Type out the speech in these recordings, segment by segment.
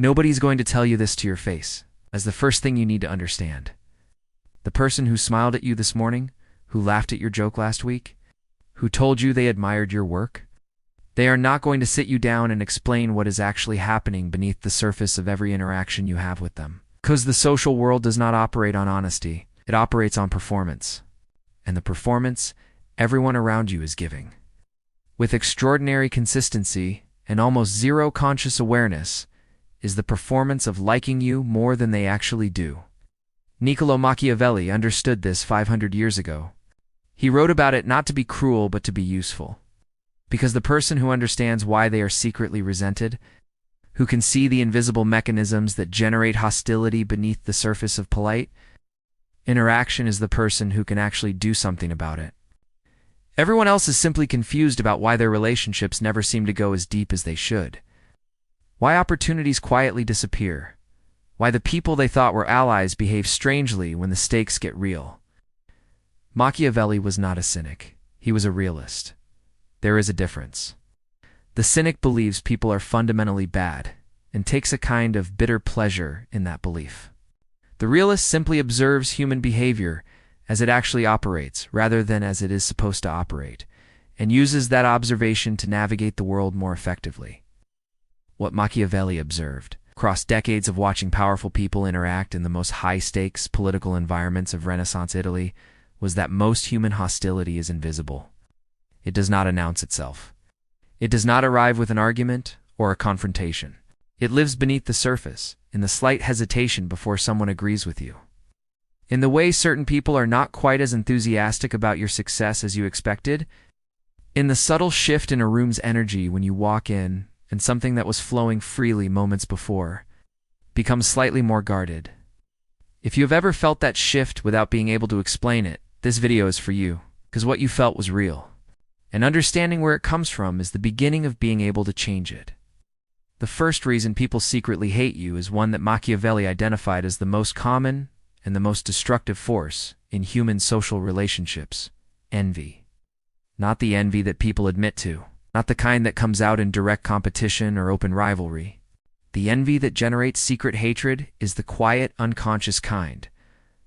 Nobody's going to tell you this to your face, as the first thing you need to understand. The person who smiled at you this morning, who laughed at your joke last week, who told you they admired your work, they are not going to sit you down and explain what is actually happening beneath the surface of every interaction you have with them. Because the social world does not operate on honesty, it operates on performance. And the performance everyone around you is giving. With extraordinary consistency and almost zero conscious awareness, is the performance of liking you more than they actually do. Niccolò Machiavelli understood this 500 years ago. He wrote about it not to be cruel but to be useful. Because the person who understands why they are secretly resented, who can see the invisible mechanisms that generate hostility beneath the surface of polite interaction, is the person who can actually do something about it. Everyone else is simply confused about why their relationships never seem to go as deep as they should. Why opportunities quietly disappear. Why the people they thought were allies behave strangely when the stakes get real. Machiavelli was not a cynic. He was a realist. There is a difference. The cynic believes people are fundamentally bad and takes a kind of bitter pleasure in that belief. The realist simply observes human behavior as it actually operates rather than as it is supposed to operate, and uses that observation to navigate the world more effectively. What Machiavelli observed, across decades of watching powerful people interact in the most high-stakes political environments of Renaissance Italy, was that most human hostility is invisible. It does not announce itself. It does not arrive with an argument or a confrontation. It lives beneath the surface, in the slight hesitation before someone agrees with you. In the way certain people are not quite as enthusiastic about your success as you expected, in the subtle shift in a room's energy when you walk in, and something that was flowing freely moments before becomes slightly more guarded. If you have ever felt that shift without being able to explain it, this video is for you, because what you felt was real. And understanding where it comes from is the beginning of being able to change it. The first reason people secretly hate you is one that Machiavelli identified as the most common and the most destructive force in human social relationships: envy. Not the envy that people admit to. Not the kind that comes out in direct competition or open rivalry. The envy that generates secret hatred is the quiet, unconscious kind.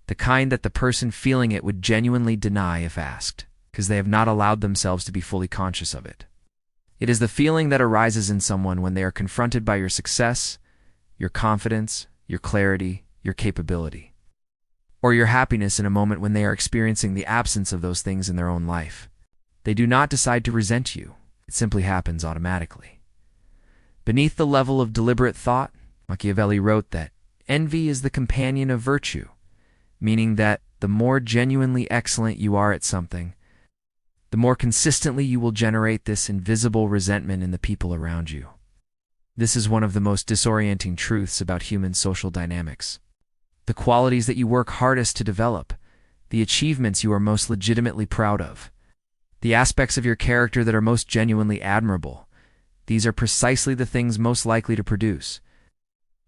The kind that the person feeling it would genuinely deny if asked, because they have not allowed themselves to be fully conscious of it. It is the feeling that arises in someone when they are confronted by your success, your confidence, your clarity, your capability, or your happiness in a moment when they are experiencing the absence of those things in their own life. They do not decide to resent you. It simply happens automatically. Beneath the level of deliberate thought, Machiavelli wrote that envy is the companion of virtue, meaning that the more genuinely excellent you are at something, the more consistently you will generate this invisible resentment in the people around you. This is one of the most disorienting truths about human social dynamics. The qualities that you work hardest to develop, the achievements you are most legitimately proud of, the aspects of your character that are most genuinely admirable, these are precisely the things most likely to produce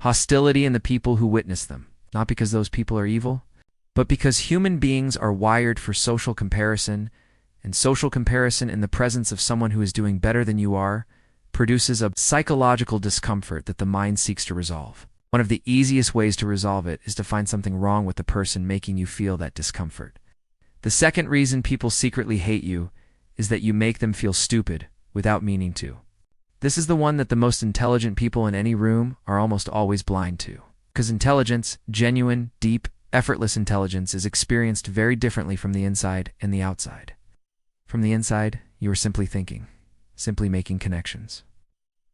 hostility in the people who witness them, not because those people are evil, but because human beings are wired for social comparison, and social comparison in the presence of someone who is doing better than you are produces a psychological discomfort that the mind seeks to resolve. One of the easiest ways to resolve it is to find something wrong with the person making you feel that discomfort. The second reason people secretly hate you is that you make them feel stupid without meaning to. This is the one that the most intelligent people in any room are almost always blind to. Because intelligence, genuine, deep, effortless intelligence, is experienced very differently from the inside and the outside. From the inside, you are simply thinking, simply making connections,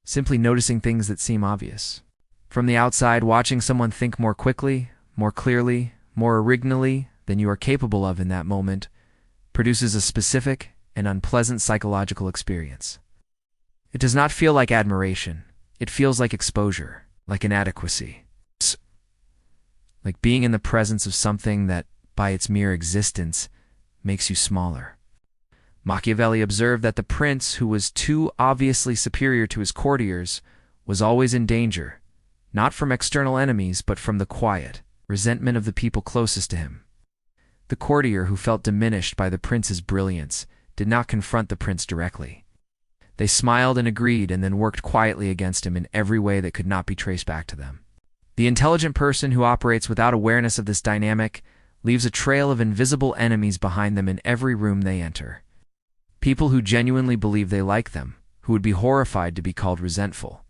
simply noticing things that seem obvious. From the outside, watching someone think more quickly, more clearly, more originally than you are capable of in that moment produces a specific and unpleasant psychological experience. It does not feel like admiration. It feels like exposure, like inadequacy, like being in the presence of something that, by its mere existence, makes you smaller. Machiavelli observed that the prince who was too obviously superior to his courtiers was always in danger, not from external enemies but from the quiet resentment of the people closest to him. The courtier who felt diminished by the prince's brilliance did not confront the prince directly. They smiled and agreed and then worked quietly against him in every way that could not be traced back to them. The intelligent person who operates without awareness of this dynamic leaves a trail of invisible enemies behind them in every room they enter. People who genuinely believe they like them, who would be horrified to be called resentful,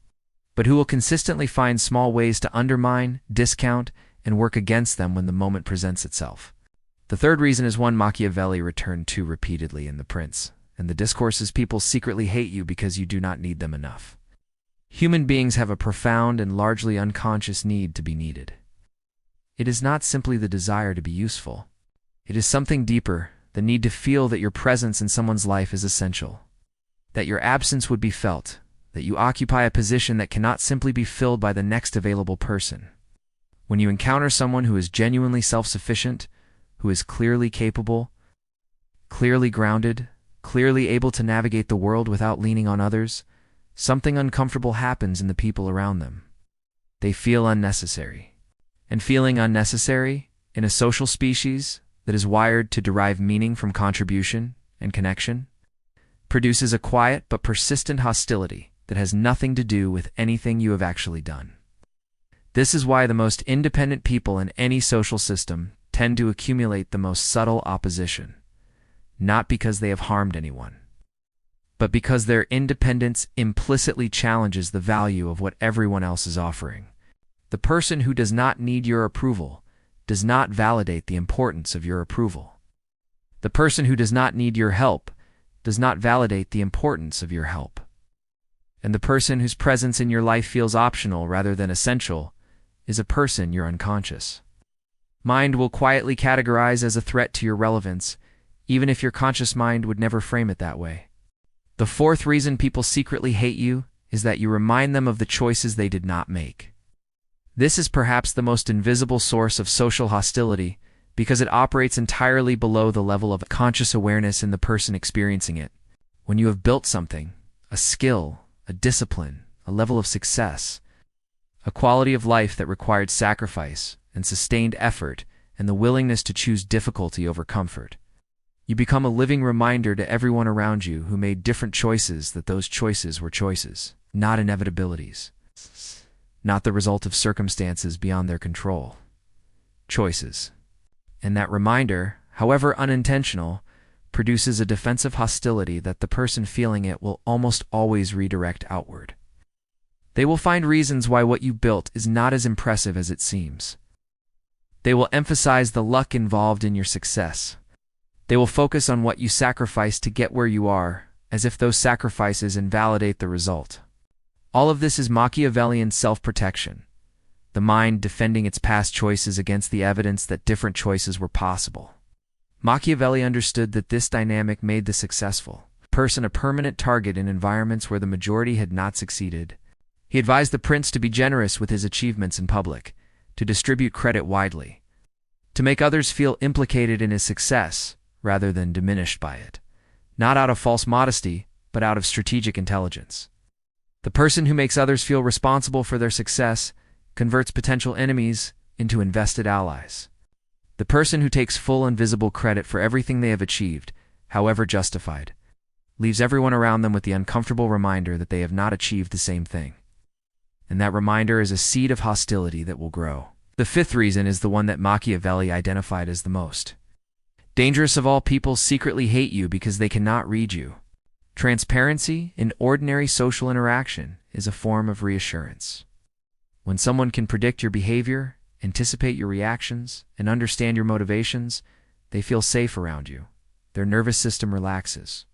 but who will consistently find small ways to undermine, discount, and work against them when the moment presents itself. The third reason is one Machiavelli returned to repeatedly in The Prince, and the discourse is people secretly hate you because you do not need them enough. Human beings have a profound and largely unconscious need to be needed. It is not simply the desire to be useful. It is something deeper, the need to feel that your presence in someone's life is essential, that your absence would be felt, that you occupy a position that cannot simply be filled by the next available person. When you encounter someone who is genuinely self-sufficient, who is clearly capable, clearly grounded, clearly able to navigate the world without leaning on others, something uncomfortable happens in the people around them. They feel unnecessary. And feeling unnecessary, in a social species that is wired to derive meaning from contribution and connection, produces a quiet but persistent hostility that has nothing to do with anything you have actually done. This is why the most independent people in any social system tend to accumulate the most subtle opposition, not because they have harmed anyone, but because their independence implicitly challenges the value of what everyone else is offering. The person who does not need your approval does not validate the importance of your approval. The person who does not need your help does not validate the importance of your help. And the person whose presence in your life feels optional rather than essential is a person you're unconscious. Mind will quietly categorize as a threat to your relevance, even if your conscious mind would never frame it that way. The fourth reason people secretly hate you is that you remind them of the choices they did not make. This is perhaps the most invisible source of social hostility because it operates entirely below the level of conscious awareness in the person experiencing it. When you have built something, a skill, a discipline, a level of success, a quality of life that required sacrifice and sustained effort and the willingness to choose difficulty over comfort, you become a living reminder to everyone around you who made different choices that those choices were choices, not inevitabilities, not the result of circumstances beyond their control. Choices. And that reminder, however unintentional, produces a defensive hostility that the person feeling it will almost always redirect outward. They will find reasons why what you built is not as impressive as it seems. They will emphasize the luck involved in your success. They will focus on what you sacrificed to get where you are, as if those sacrifices invalidate the result. All of this is Machiavellian self-protection, the mind defending its past choices against the evidence that different choices were possible. Machiavelli understood that this dynamic made the successful person a permanent target in environments where the majority had not succeeded. He advised the prince to be generous with his achievements in public, to distribute credit widely, to make others feel implicated in his success rather than diminished by it, not out of false modesty, but out of strategic intelligence. The person who makes others feel responsible for their success converts potential enemies into invested allies. The person who takes full and visible credit for everything they have achieved, however justified, leaves everyone around them with the uncomfortable reminder that they have not achieved the same thing. And that reminder is a seed of hostility that will grow. The fifth reason is the one that Machiavelli identified as the most dangerous of all. People secretly hate you because they cannot read you. Transparency in ordinary social interaction is a form of reassurance. When someone can predict your behavior, anticipate your reactions, and understand your motivations, they feel safe around you. Their nervous system relaxes.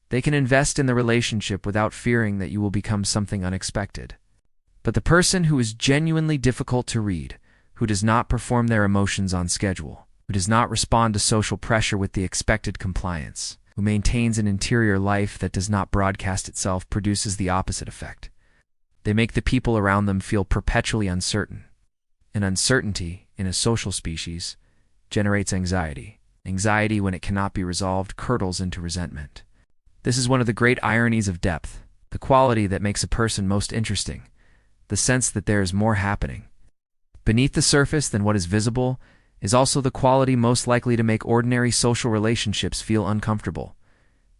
They can invest in the relationship without fearing that you will become something unexpected. But the person who is genuinely difficult to read, who does not perform their emotions on schedule, who does not respond to social pressure with the expected compliance, who maintains an interior life that does not broadcast itself, produces the opposite effect. They make the people around them feel perpetually uncertain. And uncertainty, in a social species, generates anxiety. Anxiety, when it cannot be resolved, curdles into resentment. This is one of the great ironies of depth, the quality that makes a person most interesting, the sense that there is more happening beneath the surface than what is visible, is also the quality most likely to make ordinary social relationships feel uncomfortable.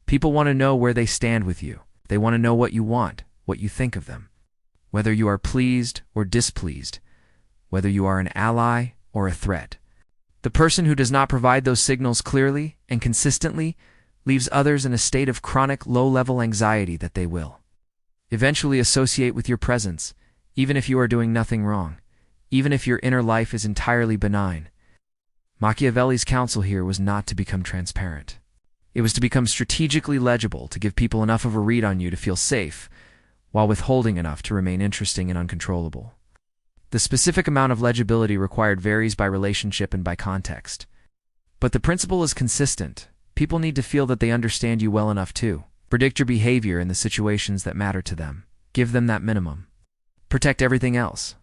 People want to know where they stand with you. They want to know what you want, what you think of them, whether you are pleased or displeased, whether you are an ally or a threat. The person who does not provide those signals clearly and consistently leaves others in a state of chronic low-level anxiety that they will eventually associate with your presence, even if you are doing nothing wrong, even if your inner life is entirely benign. Machiavelli's counsel here was not to become transparent. It was to become strategically legible, to give people enough of a read on you to feel safe, while withholding enough to remain interesting and uncontrollable. The specific amount of legibility required varies by relationship and by context. But the principle is consistent. People need to feel that they understand you well enough to predict your behavior in the situations that matter to them. Give them that minimum. Protect everything else.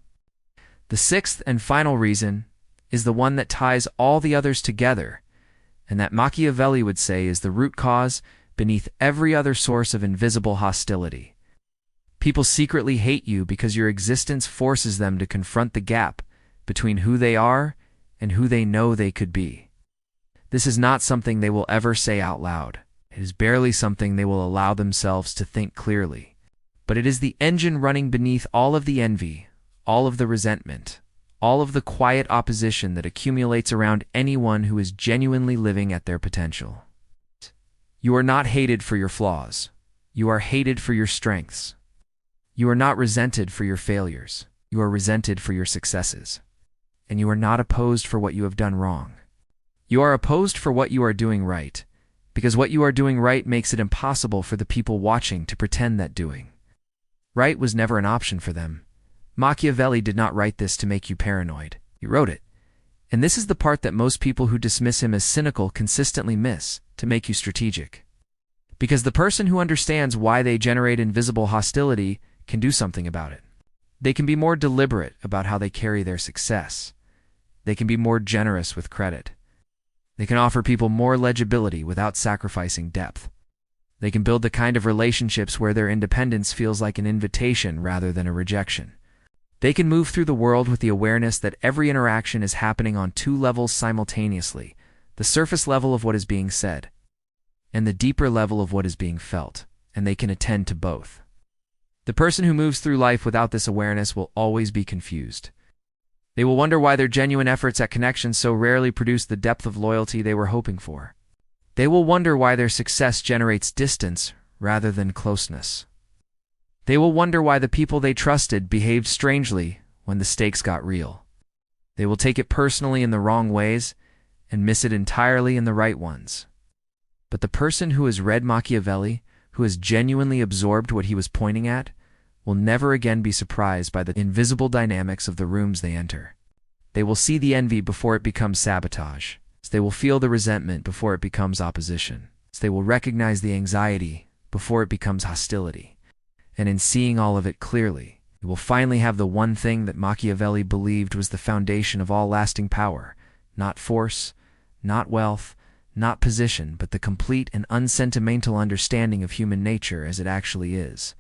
The sixth and final reason is the one that ties all the others together, and that Machiavelli would say is the root cause beneath every other source of invisible hostility. People secretly hate you because your existence forces them to confront the gap between who they are and who they know they could be. This is not something they will ever say out loud. It is barely something they will allow themselves to think clearly. But it is the engine running beneath all of the envy, all of the resentment, all of the quiet opposition that accumulates around anyone who is genuinely living at their potential. You are not hated for your flaws. You are hated for your strengths. You are not resented for your failures. You are resented for your successes. And you are not opposed for what you have done wrong. You are opposed for what you are doing right, because what you are doing right makes it impossible for the people watching to pretend that doing right was never an option for them. Machiavelli did not write this to make you paranoid. He wrote it. And this is the part that most people who dismiss him as cynical consistently miss, to make you strategic. Because the person who understands why they generate invisible hostility can do something about it. They can be more deliberate about how they carry their success. They can be more generous with credit. They can offer people more legibility without sacrificing depth. They can build the kind of relationships where their independence feels like an invitation rather than a rejection. They can move through the world with the awareness that every interaction is happening on two levels simultaneously, the surface level of what is being said, and the deeper level of what is being felt, and they can attend to both. The person who moves through life without this awareness will always be confused. They will wonder why their genuine efforts at connection so rarely produce the depth of loyalty they were hoping for. They will wonder why their success generates distance rather than closeness. They will wonder why the people they trusted behaved strangely when the stakes got real. They will take it personally in the wrong ways and miss it entirely in the right ones. But the person who has read Machiavelli, who has genuinely absorbed what he was pointing at, will never again be surprised by the invisible dynamics of the rooms they enter. They will see the envy before it becomes sabotage. They will feel the resentment before it becomes opposition. They will recognize the anxiety before it becomes hostility. And in seeing all of it clearly, you will finally have the one thing that Machiavelli believed was the foundation of all lasting power: not force, not wealth, not position, but the complete and unsentimental understanding of human nature as it actually is.